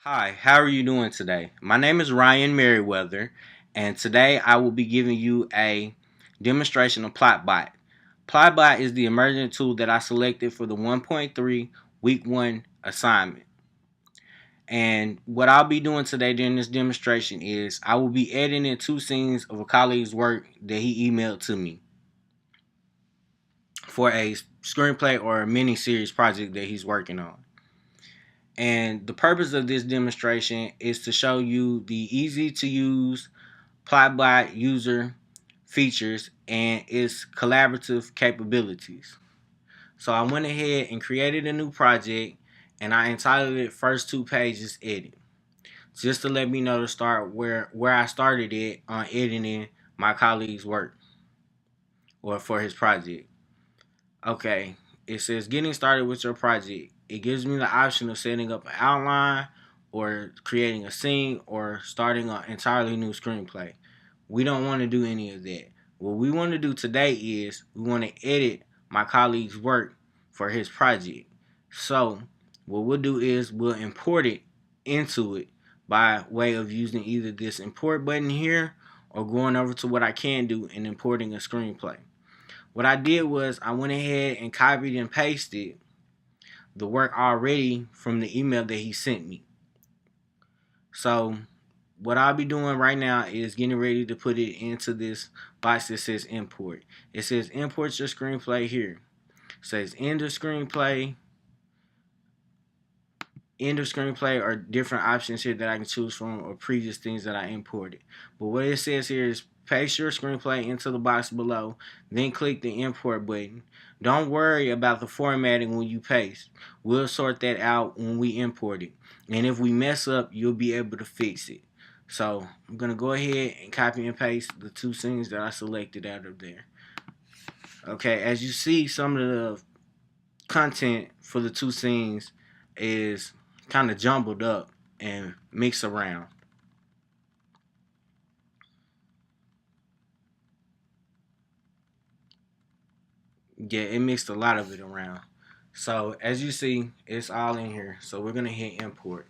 Hi, how are you doing today? My name is Ryan Merriweather, and today I will be giving you a demonstration of Plotbot. Plotbot is the emergent tool that I selected for the 1.3 week 1 assignment. And what I'll be doing today during this demonstration is I will be editing two scenes of a colleague's work that he emailed to me for a screenplay or a mini series project that he's working on. And the purpose of this demonstration is to show you the easy to use Plotbot user features and its collaborative capabilities. So I went ahead and created a new project and I entitled it First Two Pages Edit. Just to let me know to start where I started it on editing my colleague's work or for his project. Okay, it says getting started with your project. It gives me the option of setting up an outline or creating a scene or starting an entirely new screenplay. We don't want to do any of that. What we want to do today is we want to edit my colleague's work for his project. So what we'll do is we'll import it into it by way of using either this import button here or going over to what I can do and importing a screenplay. What I did was I went ahead and copied and pasted the work already from the email that he sent me. So what I'll be doing right now is getting ready to put it into this box that says import. It says import your screenplay here. It says end of screenplay or different options here that I can choose from or previous things that I imported. But what it says here is paste your screenplay into the box below, then click the import button. Don't worry about the formatting when you paste. We'll sort that out when we import it. And if we mess up, you'll be able to fix it. So I'm going to go ahead and copy and paste the two scenes that I selected out of there. Okay, as you see, some of the content for the two scenes is kind of jumbled up and mixed around. Yeah, it mixed a lot of it around. So as you see, it's all in here. So we're gonna hit import.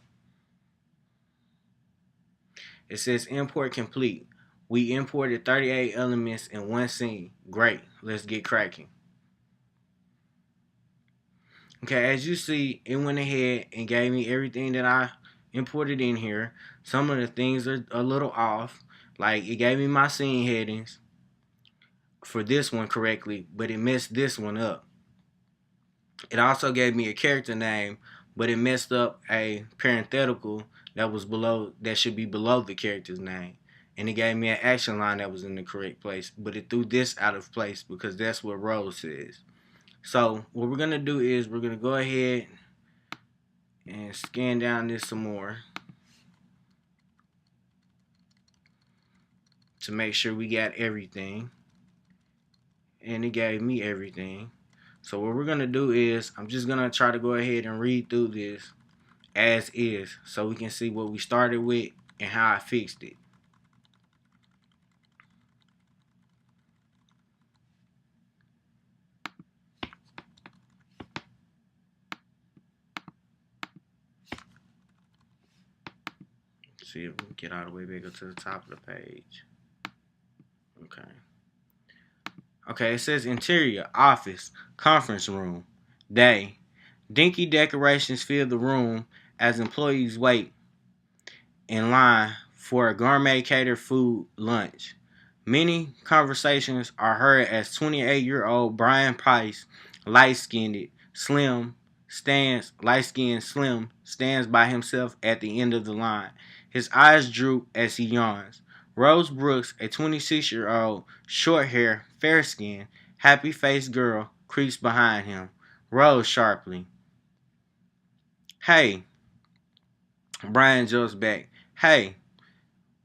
It says import complete. We imported 38 elements in one scene. Great. Let's get cracking. Okay, as you see, it went ahead and gave me everything that I imported in here. Some of the things are a little off. Like it gave me my scene headings for this one correctly, but it messed this one up. It also gave me a character name, but it messed up a parenthetical that was below that should be below the character's name. And it gave me an action line that was in the correct place, but it threw this out of place because that's what Rose says. So what we're gonna do is we're gonna go ahead and scan down this some more to make sure we got everything. And it gave me everything. So what we're gonna do is I'm just gonna try to go ahead and read through this as is so we can see what we started with and how I fixed it. See if we can get all the way back up to the top of the page. Okay. Okay, it says interior, office, conference room, day. Dinky decorations fill the room as employees wait in line for a gourmet catered food lunch. Many conversations are heard as 28-year-old Brian Price, light-skinned, slim, stands by himself at the end of the line. His eyes droop as he yawns. Rose Brooks, a 26-year-old, short-haired, fair-skinned, happy-faced girl, creeps behind him. Rose sharply. Hey, Brian jumps back. Hey,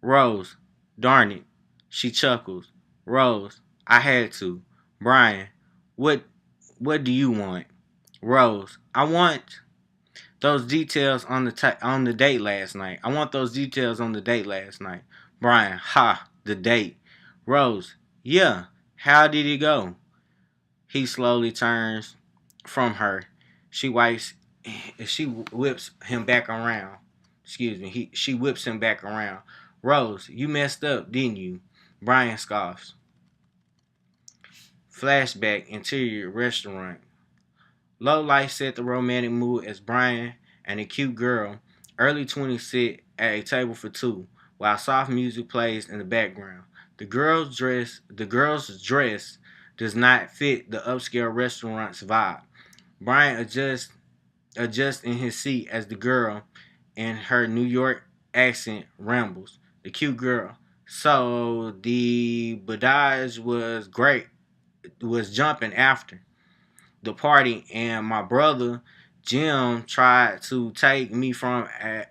Rose, darn it. She chuckles. Rose, I had to. Brian, what what do you want? Rose, I want those details on the date last night. I want those details on the date last night. Brian, ha, the date. Rose, yeah. How did it go? He slowly turns from her. She whips him back around. Excuse me. She whips him back around. Rose, you messed up, didn't you? Brian scoffs. Flashback, interior restaurant. Low light set the romantic mood as Brian and a cute girl, early 20s, sit at a table for two, while soft music plays in the background. The girl's dress does not fit the upscale restaurant's vibe. Brian adjusts in his seat as the girl, in her New York accent, rambles. The cute girl. So the badage was great. Was jumping after the party, and my brother Jim tried to take me from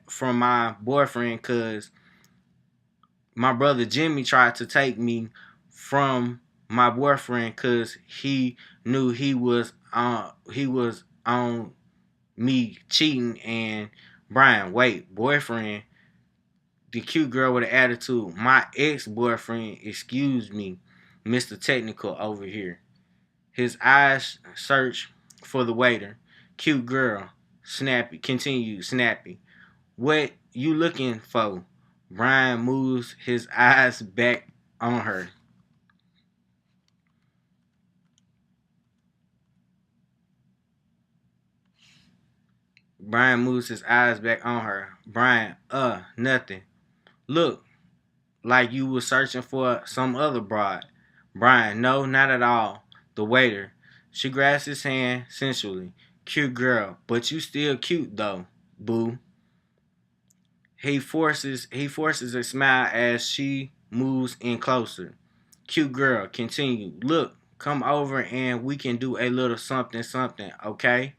my boyfriend, cause my brother Jimmy tried to take me from my boyfriend cause he knew he was on me cheating. And Brian, wait, boyfriend, the cute girl with an attitude, my ex-boyfriend, excuse me, Mr. Technical over here. His eyes search for the waiter. Cute girl. Snappy. Continue. Snappy. What you looking for? Brian moves his eyes back on her. Brian moves his eyes back on her. Brian, nothing. Look, like you was searching for some other broad. Brian, no, not at all. The waiter. She grabs his hand sensually. Cute girl, but you still cute though, boo. He forces a smile as she moves in closer. Cute girl, continue. Look, come over and we can do a little something something, okay?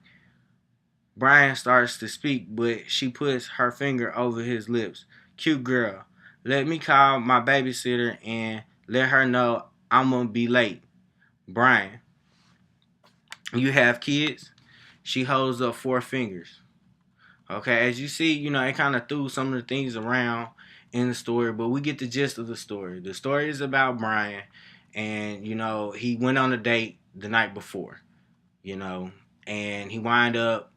Brian starts to speak, but she puts her finger over his lips. Cute girl, let me call my babysitter and let her know I'm gonna be late. Brian, you have kids? She holds up four fingers. Okay, as you see, it kind of threw some of the things around in the story, but we get the gist of the story. The story is about Brian, and he went on a date the night before, you know, and he wind up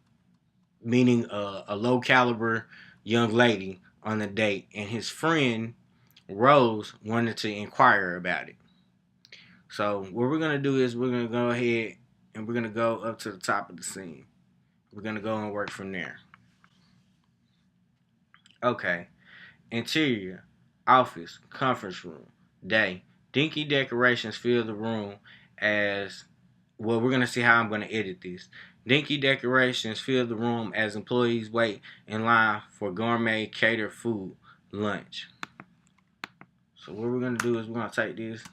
meeting a low caliber young lady on the date, and his friend Rose wanted to inquire about it. So what we're gonna do is we're gonna go ahead and we're gonna go up to the top of the scene. We're gonna go and work from there. Okay. Interior, office, conference room, day. Dinky decorations fill the room as well. We're going to see how I'm going to edit this. Dinky decorations fill the room as employees wait in line for gourmet catered food, lunch. So, what we're going to do is we're going to take this.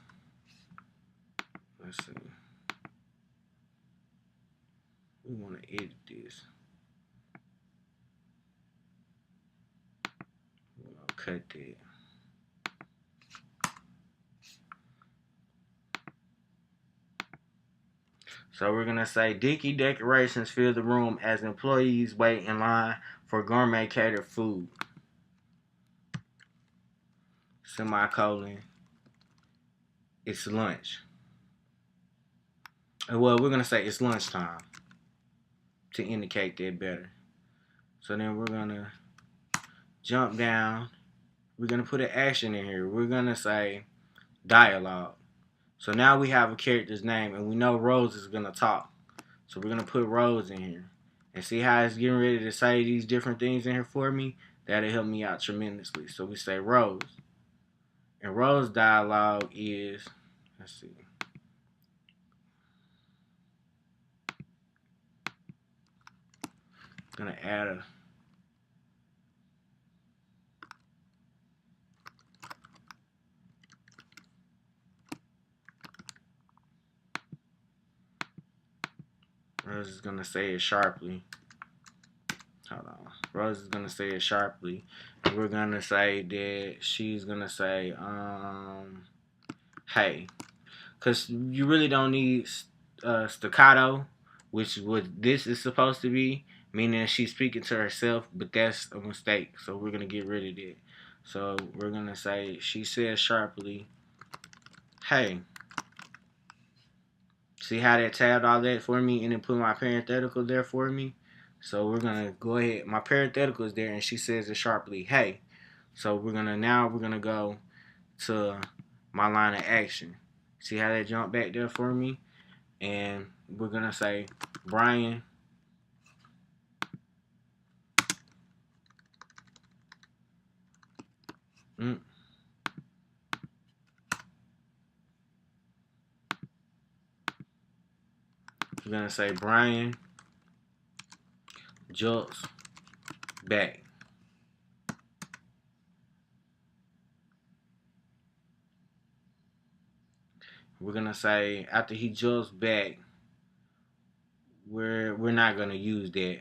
Let's see. We want to edit this. We're going to cut that. So we're gonna say dinky decorations fill the room as employees wait in line for gourmet catered food. Semicolon. It's lunch. Well, we're gonna say it's lunchtime to indicate that better. So then we're gonna jump down. We're gonna put an action in here. We're gonna say dialogue. So now we have a character's name and we know Rose is gonna talk. So we're gonna put Rose in here. And see how it's getting ready to say these different things in here for me? That'll help me out tremendously. So we say Rose. And Rose dialogue is, let's see. I'm gonna add a Rose is gonna say it sharply. Hold on. Rose is gonna say it sharply. And we're gonna say that she's gonna say, hey. Because you really don't need staccato, which is what this is supposed to be, meaning she's speaking to herself, but that's a mistake. So we're gonna get rid of that. So we're gonna say she says sharply, hey. See how that tabbed all that for me and then put my parenthetical there for me? So we're gonna go ahead. My parenthetical is there, and she says it sharply. Hey. So we're gonna go to my line of action. See how that jumped back there for me? And we're gonna say, Brian. Mm, we're gonna say Brian jumps back. We're gonna say after he jumps back, we're not gonna use that.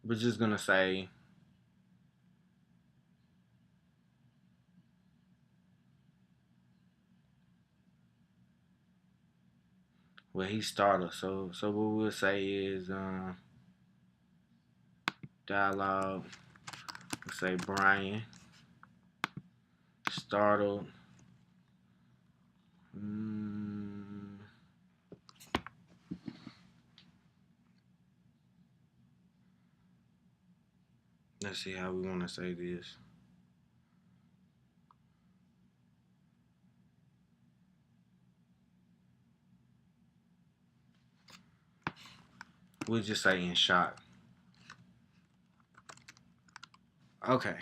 We're just gonna say, well, he startled. So what we'll say is dialogue. We'll say Brian startled. Mm, let's see how we want to say this. We'll just say in shock. Okay.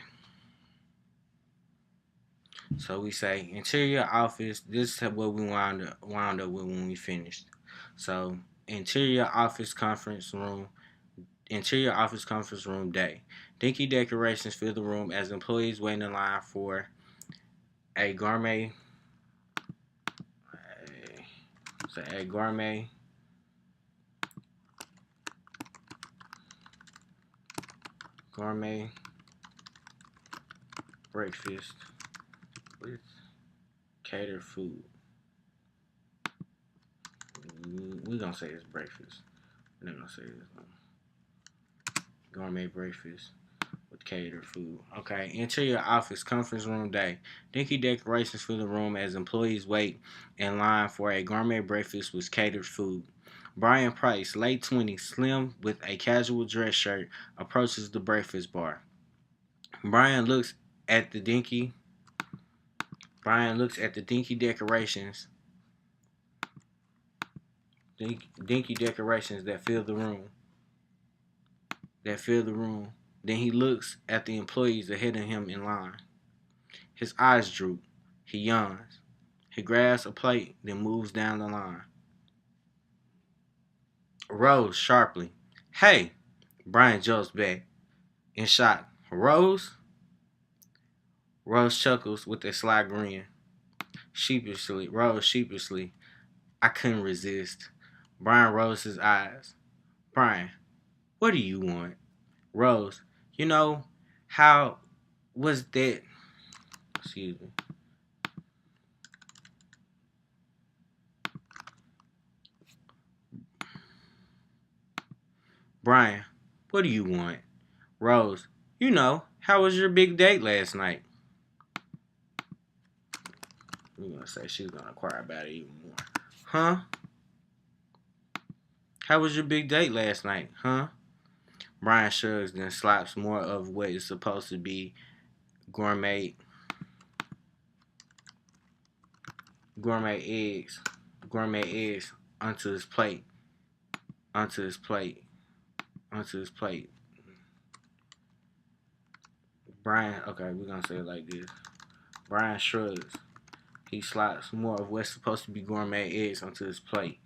So we say interior office. This is what we wound up with when we finished. So interior office conference room. Interior office conference room day. Dinky decorations fill the room as employees wait in line for a gourmet. A gourmet breakfast with catered food. We're gonna say it's breakfast. We're not gonna say this. Gourmet breakfast with catered food. Okay. Interior office conference room day. Dinky decorations fill the room as employees wait in line for a gourmet breakfast with catered food. Brian Price, late 20s, slim with a casual dress shirt, approaches the breakfast bar. Brian looks at the dinky. Brian looks at the dinky decorations. Dinky decorations that fill the room. Then he looks at the employees ahead of him in line. His eyes droop. He yawns. He grabs a plate, then moves down the line. Rose sharply. Hey! Brian jumps back in shock. Rose? Rose chuckles with a sly grin. Rose sheepishly. I couldn't resist. Brian rolls his eyes. Brian, what do you want? Rose, you know, how was that? Excuse me. Brian, what do you want? Rose, you know, how was your big date last night? We're gonna say she's gonna inquire about it even more. Huh? How was your big date last night? Huh? Brian shrugs, then slaps more of what is supposed to be gourmet gourmet eggs gourmet eggs onto his plate. Onto his plate. Onto his plate. Brian, okay, we're gonna say it like this. Brian shrugs. He slaps more of what's supposed to be gourmet eggs onto his plate,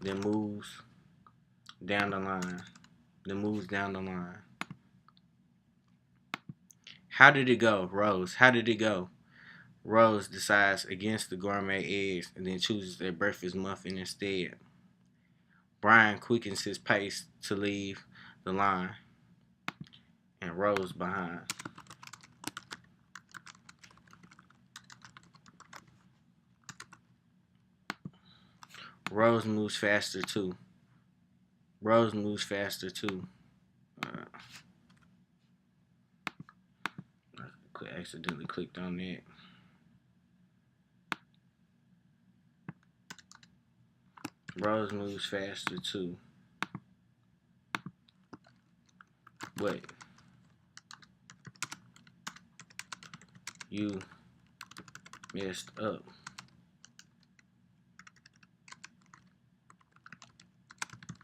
then moves down the line. How did it go, Rose? How did it go? Rose decides against the gourmet eggs and then chooses a breakfast muffin instead. Brian quickens his pace to leave the line, and Rose behind. Rose moves faster too. Rose moves faster too. Uh, I accidentally clicked on that. Rose moves faster too. But you messed up.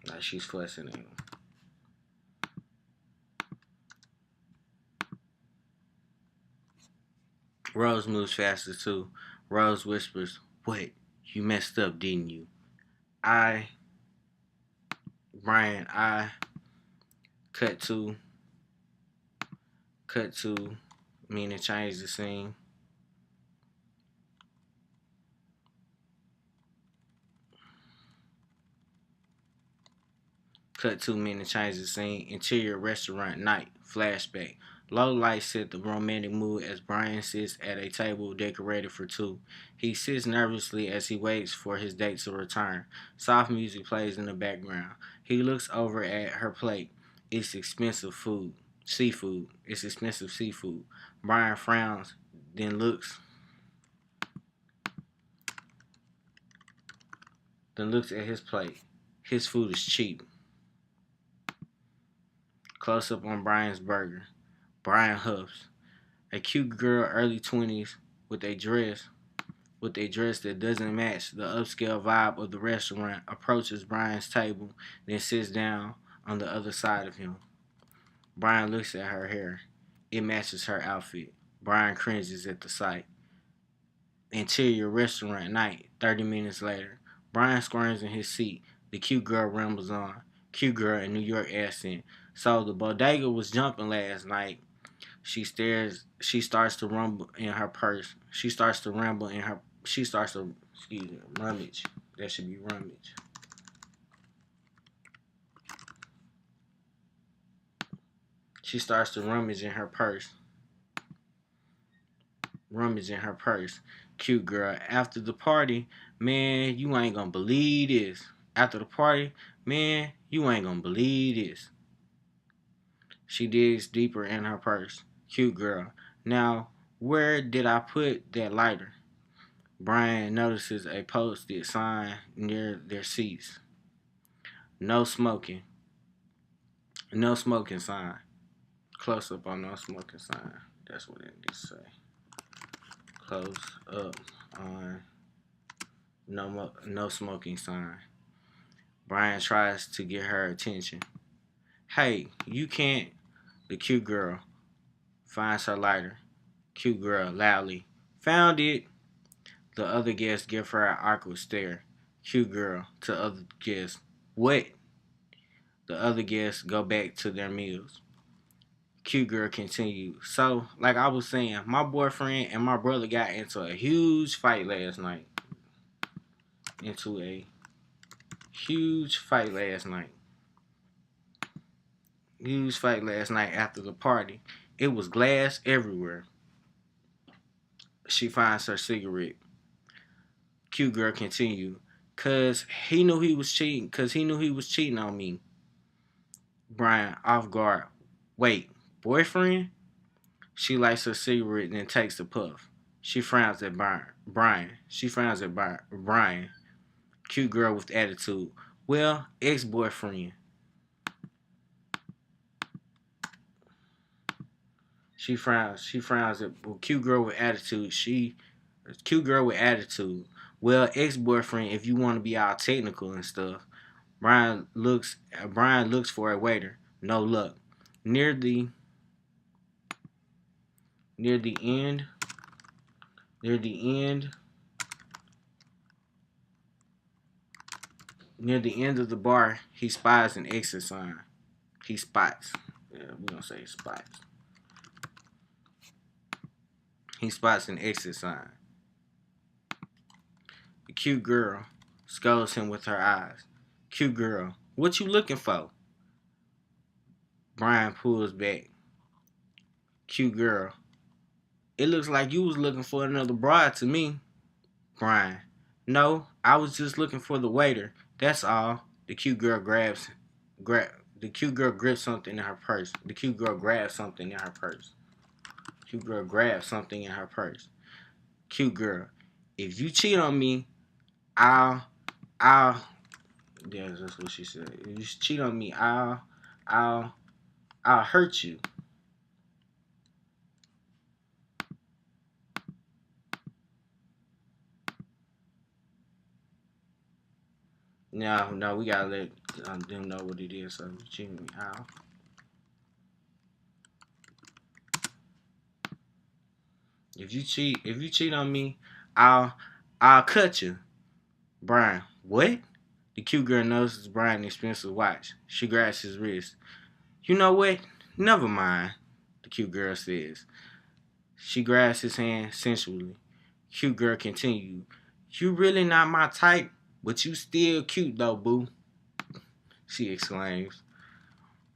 Like she's fussing at him. Rose moves faster too. Rose whispers, "What? You messed up, didn't you?" I, Brian, I cut to, cut to, meaning change the scene. Cut 2 minutes, change the scene. Interior restaurant night. Flashback. Low lights set the romantic mood as Brian sits at a table decorated for two. He sits nervously as he waits for his date to return. Soft music plays in the background. He looks over at her plate. It's expensive food. Seafood. It's expensive seafood. Brian frowns, then looks at his plate. His food is cheap. Close up on Brian's burger. Brian huffs. A cute girl, early 20s, with a dress that doesn't match the upscale vibe of the restaurant, approaches Brian's table, then sits down on the other side of him. Brian looks at her hair. It matches her outfit. Brian cringes at the sight. Interior restaurant night, 30 minutes later. Brian squirms in his seat. The cute girl rambles on. Cute girl in New York accent. So the bodega was jumping last night. She starts to rumble in her purse. She starts to, rummage. That should be rummage. She starts to rummage in her purse. Rummage in her purse. Cute girl. After the party, man, you ain't gonna believe this. After the party, man, you ain't gonna believe this. She digs deeper in her purse. Cute girl. Now, where did I put that lighter? Brian notices a post-it sign near their seats. No smoking. No smoking sign. Close up on no smoking sign. That's what it needs to say. Close up on no smoking sign. Brian tries to get her attention. Hey, you can't. The cute girl finds her lighter. Cute girl loudly. Found it. The other guests give her an awkward stare. Cute girl to other guests. What? The other guests go back to their meals. Cute girl continued. So, like I was saying, my boyfriend and my brother got into a huge fight last night. Into a huge fight last night. Huge fight last night after the party. It was glass everywhere. She finds her cigarette. Cute girl continued. Cause he knew he was cheating. Cause he knew he was cheating on me. Brian, off guard. Wait, boyfriend? She lights her cigarette and then takes a puff. She frowns at Brian. She frowns at Brian. Cute girl with attitude. Well, ex-boyfriend. She frowns. She frowns at cute girl with attitude. Cute girl with attitude. Well, ex-boyfriend. If you want to be all technical and stuff. Brian looks for a waiter. No luck. Near the near the end near the end near the end of the bar, he spies an exit sign. He spots. Yeah, we're gonna say spots. He spots an exit sign. The cute girl scolds him with her eyes. Cute girl, what you looking for? Brian pulls back. Cute girl, it looks like you was looking for another bride to me. Brian, no, I was just looking for the waiter. That's all. The cute girl the cute girl grips something in her purse. The cute girl grabs something in her purse. Cute girl grabs something in her purse. Cute girl, if you cheat on me, I'll I'll Yeah, that's what she said. If you cheat on me, I'll, I'll hurt you. No, no, we gotta let them know what it is. So if you cheat on me, if you cheat on me, I'll, I'll cut you, Brian. What? The cute girl notices Brian's expensive watch. She grabs his wrist. You know what? Never mind. The cute girl says. She grabs his hand sensually. Cute girl continued. You really not my type, but you still cute though, boo. She exclaims.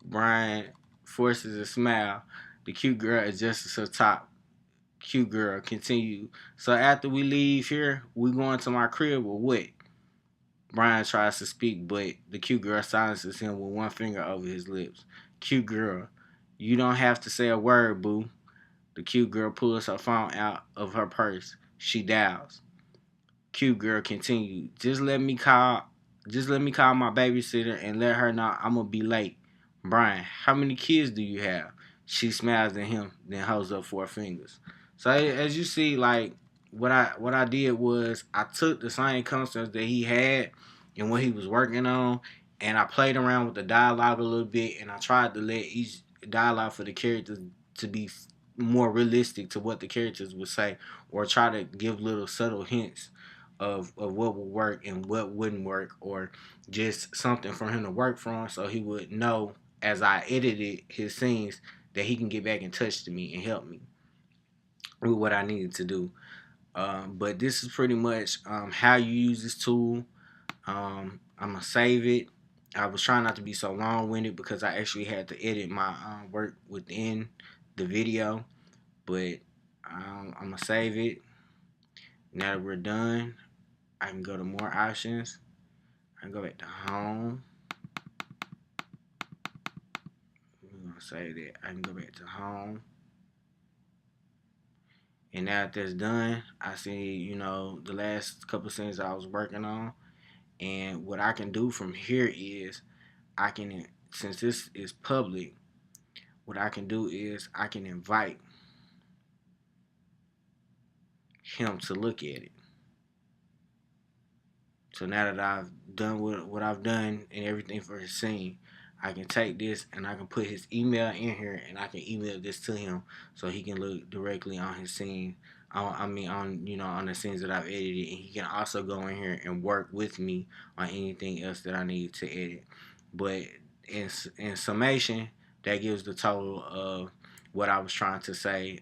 Brian forces a smile. The cute girl adjusts her top. Cute girl continued. So after we leave here, we going to my crib or what? Brian tries to speak, but the cute girl silences him with one finger over his lips. Cute girl, you don't have to say a word, boo. The cute girl pulls her phone out of her purse. She dials. Cute girl continued. Just let me call my babysitter and let her know I'm gonna be late. Brian, how many kids do you have? She smiles at him, then holds up four fingers. So as you see, like what I did was I took the same concepts that he had and what he was working on, and I played around with the dialogue a little bit, and I tried to let each dialogue for the characters to be more realistic to what the characters would say, or try to give little subtle hints of what would work and what wouldn't work, or just something for him to work from so he would know as I edited his scenes that he can get back in touch to me and help me with what I needed to do. But this is pretty much how you use this tool. I'm gonna save it. I was trying not to be so long-winded because I actually had to edit my work within the video, but I'm gonna save it. Now that we're done, I can go to more options. I can go back to home. I'm gonna say that I can go back to home. And now that that's done, I see, the last couple of scenes I was working on. And what I can do from here is since this is public, what I can do is I can invite him to look at it. So now that I've done what I've done and everything for his scene, I can take this and I can put his email in here and I can email this to him so he can look directly on his scene. I mean, on the scenes that I've edited, and he can also go in here and work with me on anything else that I need to edit. But in summation, that gives the total of what I was trying to say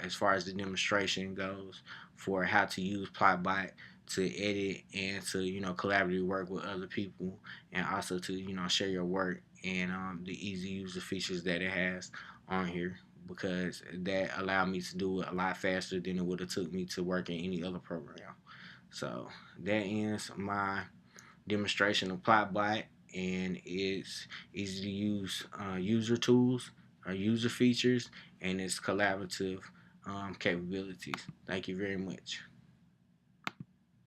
as far as the demonstration goes for how to use Plotbot to edit and to collaboratively work with other people, and also to share your work, and the easy user features that it has on here, because that allowed me to do it a lot faster than it would have took me to work in any other program. So that ends my demonstration of Plotbot and its easy to use user tools, user features, and its collaborative capabilities. Thank you very much.